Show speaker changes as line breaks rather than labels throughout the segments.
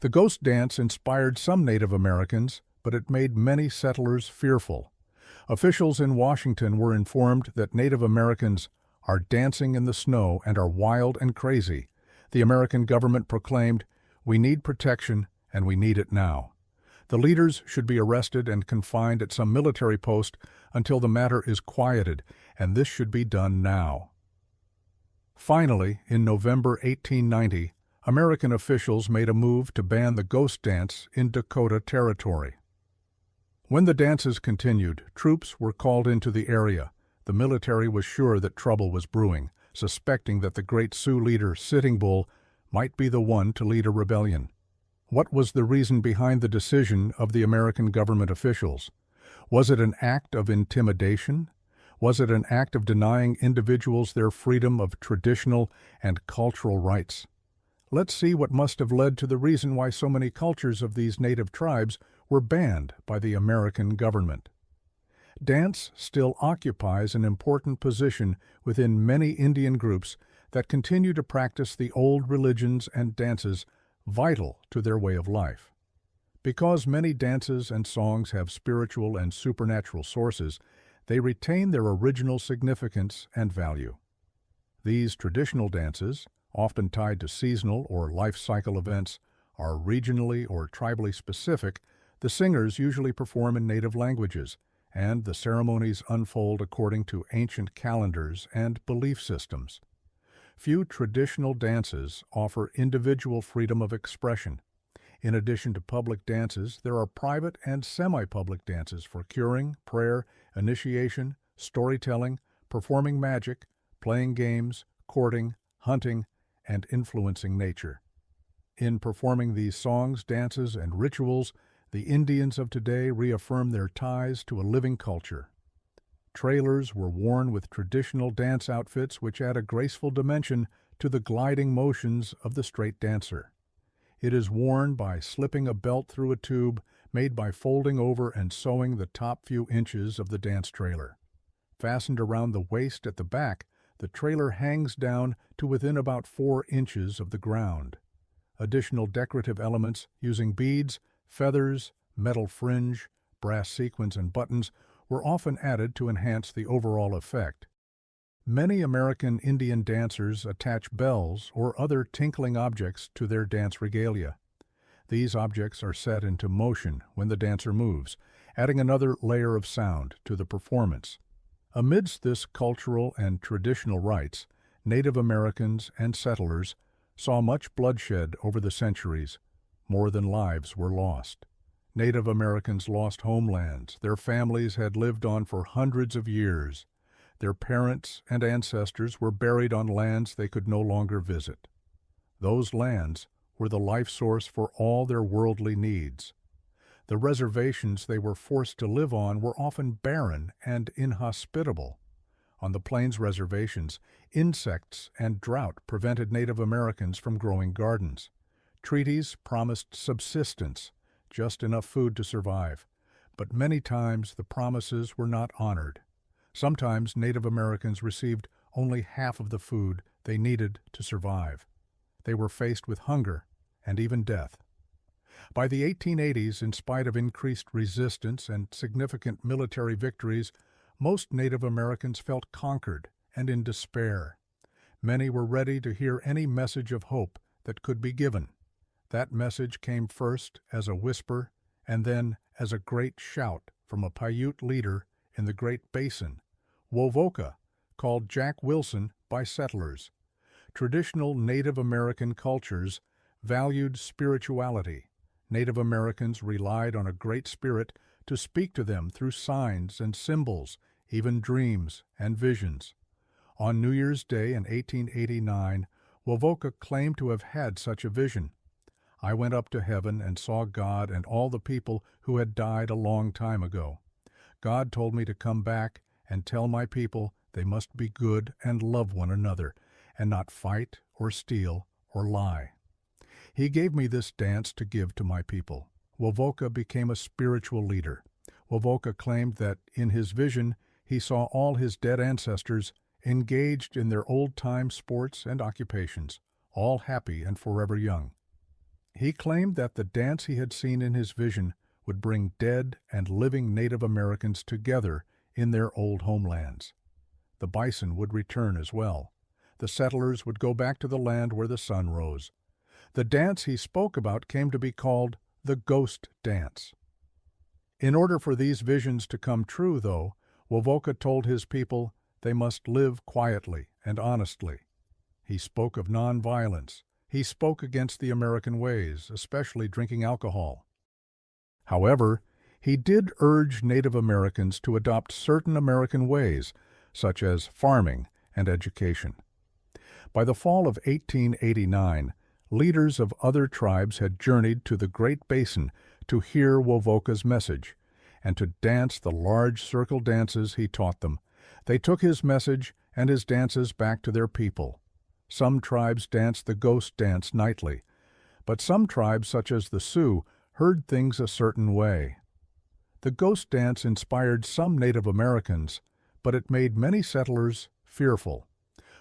The ghost dance inspired some Native Americans, but it made many settlers fearful. Officials in Washington were informed that Native Americans are dancing in the snow and are wild and crazy. The American government proclaimed, "We need protection, and we need it now." The leaders should be arrested and confined at some military post until the matter is quieted, and this should be done now. Finally, in November 1890, American officials made a move to ban the ghost dance in Dakota Territory. When the dances continued, troops were called into the area. The military was sure that trouble was brewing, suspecting that the great Sioux leader, Sitting Bull, might be the one to lead a rebellion. What was the reason behind the decision of the American government officials? Was it an act of intimidation? Was it an act of denying individuals their freedom of traditional and cultural rights? Let's see what must have led to the reason why so many cultures of these native tribes were banned by the American government. Dance still occupies an important position within many Indian groups that continue to practice the old religions and dances vital to their way of life. Because many dances and songs have spiritual and supernatural sources, they retain their original significance and value. These traditional dances, often tied to seasonal or life cycle events, are regionally or tribally specific. The singers usually perform in native languages, and the ceremonies unfold according to ancient calendars and belief systems. Few traditional dances offer individual freedom of expression. In addition to public dances, there are private and semi-public dances for curing, prayer, initiation, storytelling, performing magic, playing games, courting, hunting, and influencing nature. In performing these songs, dances, and rituals, the Indians of today reaffirm their ties to a living culture. Trailers were worn with traditional dance outfits which add a graceful dimension to the gliding motions of the straight dancer. It is worn by slipping a belt through a tube made by folding over and sewing the top few inches of the dance trailer. Fastened around the waist at the back, the trailer hangs down to within about 4 inches of the ground. Additional decorative elements using beads, feathers, metal fringe, brass sequins, and buttons were often added to enhance the overall effect. Many American Indian dancers attach bells or other tinkling objects to their dance regalia. These objects are set into motion when the dancer moves, adding another layer of sound to the performance. Amidst this cultural and traditional rites, Native Americans and settlers saw much bloodshed over the centuries. More than lives were lost. Native Americans lost homelands their families had lived on for hundreds of years. Their parents and ancestors were buried on lands they could no longer visit. Those lands were the life source for all their worldly needs. The reservations they were forced to live on were often barren and inhospitable. On the Plains reservations, insects and drought prevented Native Americans from growing gardens. Treaties promised subsistence, just enough food to survive, but many times the promises were not honored. Sometimes Native Americans received only half of the food they needed to survive. They were faced with hunger and even death. By the 1880s, in spite of increased resistance and significant military victories, most Native Americans felt conquered and in despair. Many were ready to hear any message of hope that could be given. That message came first as a whisper and then as a great shout from a Paiute leader in the Great Basin, Wovoka, called Jack Wilson by settlers. Traditional Native American cultures valued spirituality. Native Americans relied on a Great Spirit to speak to them through signs and symbols, even dreams and visions. On New Year's Day in 1889, Wovoka claimed to have had such a vision. "I went up to heaven and saw God and all the people who had died a long time ago. God told me to come back and tell my people they must be good and love one another, and not fight or steal or lie. He gave me this dance to give to my people." Wovoka became a spiritual leader. Wovoka claimed that in his vision he saw all his dead ancestors engaged in their old-time sports and occupations, all happy and forever young. He claimed that the dance he had seen in his vision would bring dead and living Native Americans together in their old homelands. The bison would return as well. The settlers would go back to the land where the sun rose. The dance he spoke about came to be called the Ghost Dance. In order for these visions to come true, though, Wovoka told his people they must live quietly and honestly. He spoke of nonviolence. He spoke against the American ways, especially drinking alcohol. However, he did urge Native Americans to adopt certain American ways, such as farming and education. By the fall of 1889, leaders of other tribes had journeyed to the Great Basin to hear Wovoka's message and to dance the large circle dances he taught them. They took his message and his dances back to their people. Some tribes danced the ghost dance nightly, but some tribes, such as the Sioux, heard things a certain way. The ghost dance inspired some Native Americans, but it made many settlers fearful.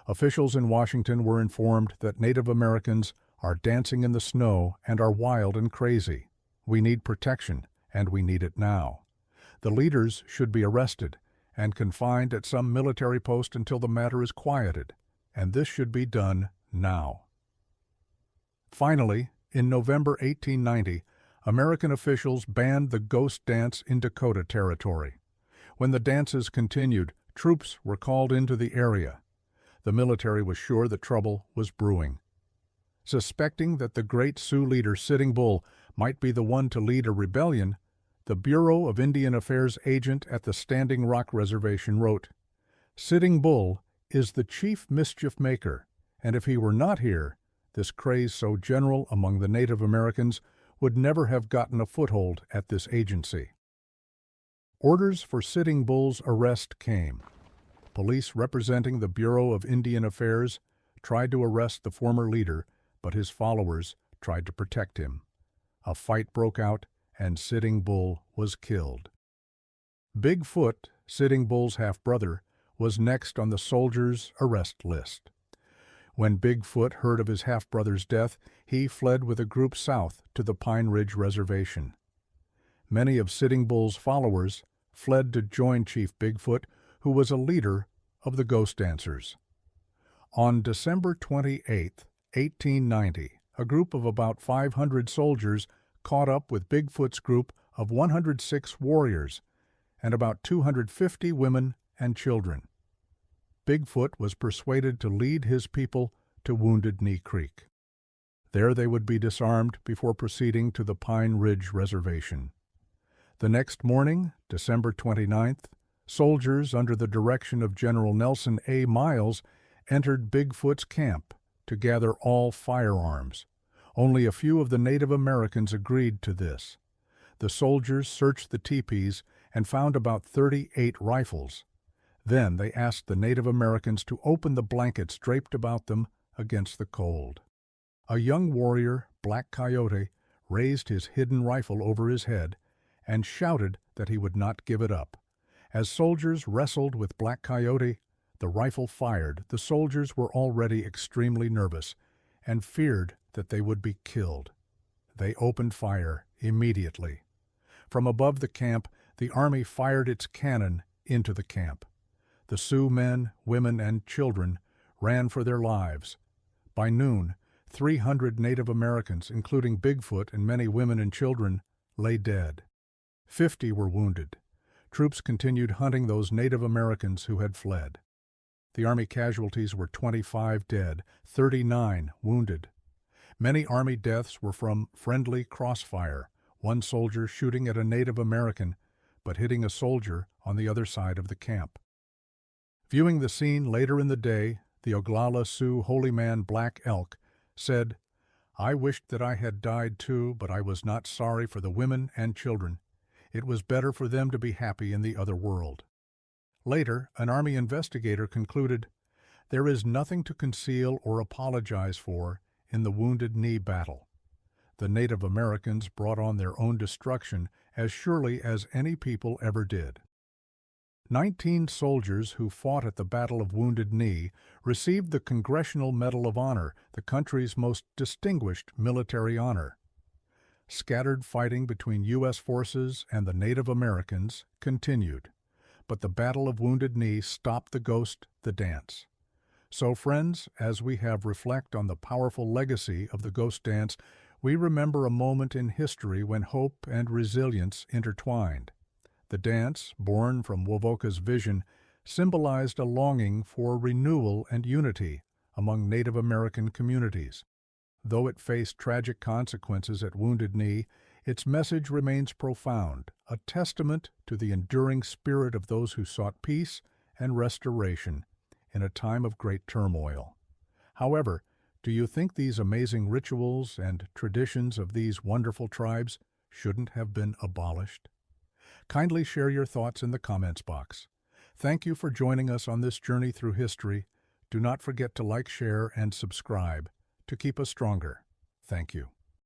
Officials in Washington were informed that Native Americans are dancing in the snow and are wild and crazy. We need protection, and we need it now. The leaders should be arrested and confined at some military post until the matter is quieted, and this should be done now. Finally, in November 1890, American officials banned the ghost dance in Dakota Territory. When the dances continued, troops were called into the area. The military was sure that trouble was brewing. Suspecting that the great Sioux leader Sitting Bull might be the one to lead a rebellion, the Bureau of Indian Affairs agent at the Standing Rock Reservation wrote, "Sitting Bull is the chief mischief maker, and if he were not here, this craze so general among the Native Americans would never have gotten a foothold at this agency." Orders for Sitting Bull's arrest came. Police representing the Bureau of Indian Affairs tried to arrest the former leader, but his followers tried to protect him. A fight broke out, and Sitting Bull was killed. Bigfoot, Sitting Bull's half-brother, was next on the soldiers' arrest list. When Bigfoot heard of his half-brother's death, he fled with a group south to the Pine Ridge Reservation. Many of Sitting Bull's followers fled to join Chief Bigfoot, who was a leader of the ghost dancers. On December 28, 1890, a group of about 500 soldiers caught up with Bigfoot's group of 106 warriors and about 250 women and children. Bigfoot was persuaded to lead his people to Wounded Knee Creek. There they would be disarmed before proceeding to the Pine Ridge Reservation. The next morning, December 29th, soldiers under the direction of General Nelson A. Miles entered Bigfoot's camp to gather all firearms. Only a few of the Native Americans agreed to this. The soldiers searched the teepees and found about 38 rifles. Then they asked the Native Americans to open the blankets draped about them against the cold. A young warrior, Black Coyote, raised his hidden rifle over his head and shouted that he would not give it up. As soldiers wrestled with Black Coyote, the rifle fired. The soldiers were already extremely nervous and feared that they would be killed. They opened fire immediately. From above the camp, the army fired its cannon into the camp. The Sioux men, women, and children ran for their lives. By noon, 300 Native Americans, including Bigfoot and many women and children, lay dead. 50 were wounded. Troops continued hunting those Native Americans who had fled. The Army casualties were 25 dead, 39 wounded. Many Army deaths were from friendly crossfire, one soldier shooting at a Native American, but hitting a soldier on the other side of the camp. Viewing the scene later in the day, the Oglala Sioux holy man Black Elk said, "I wished that I had died too, but I was not sorry for the women and children. It was better for them to be happy in the other world." Later, an Army investigator concluded, "There is nothing to conceal or apologize for in the Wounded Knee battle. The Native Americans brought on their own destruction as surely as any people ever did." 19 soldiers who fought at the Battle of Wounded Knee received the Congressional Medal of Honor, the country's most distinguished military honor. Scattered fighting between U.S. forces and the Native Americans continued, but the Battle of Wounded Knee stopped the ghost, the dance. So, friends, as we have reflect on the powerful legacy of the ghost dance, we remember a moment in history when hope and resilience intertwined. The dance, born from Wovoka's vision, symbolized a longing for renewal and unity among Native American communities. Though it faced tragic consequences at Wounded Knee, its message remains profound, a testament to the enduring spirit of those who sought peace and restoration in a time of great turmoil. However, do you think these amazing rituals and traditions of these wonderful tribes shouldn't have been abolished? Kindly share your thoughts in the comments box. Thank you for joining us on this journey through history. Do not forget to like, share, and subscribe to keep us stronger. Thank you.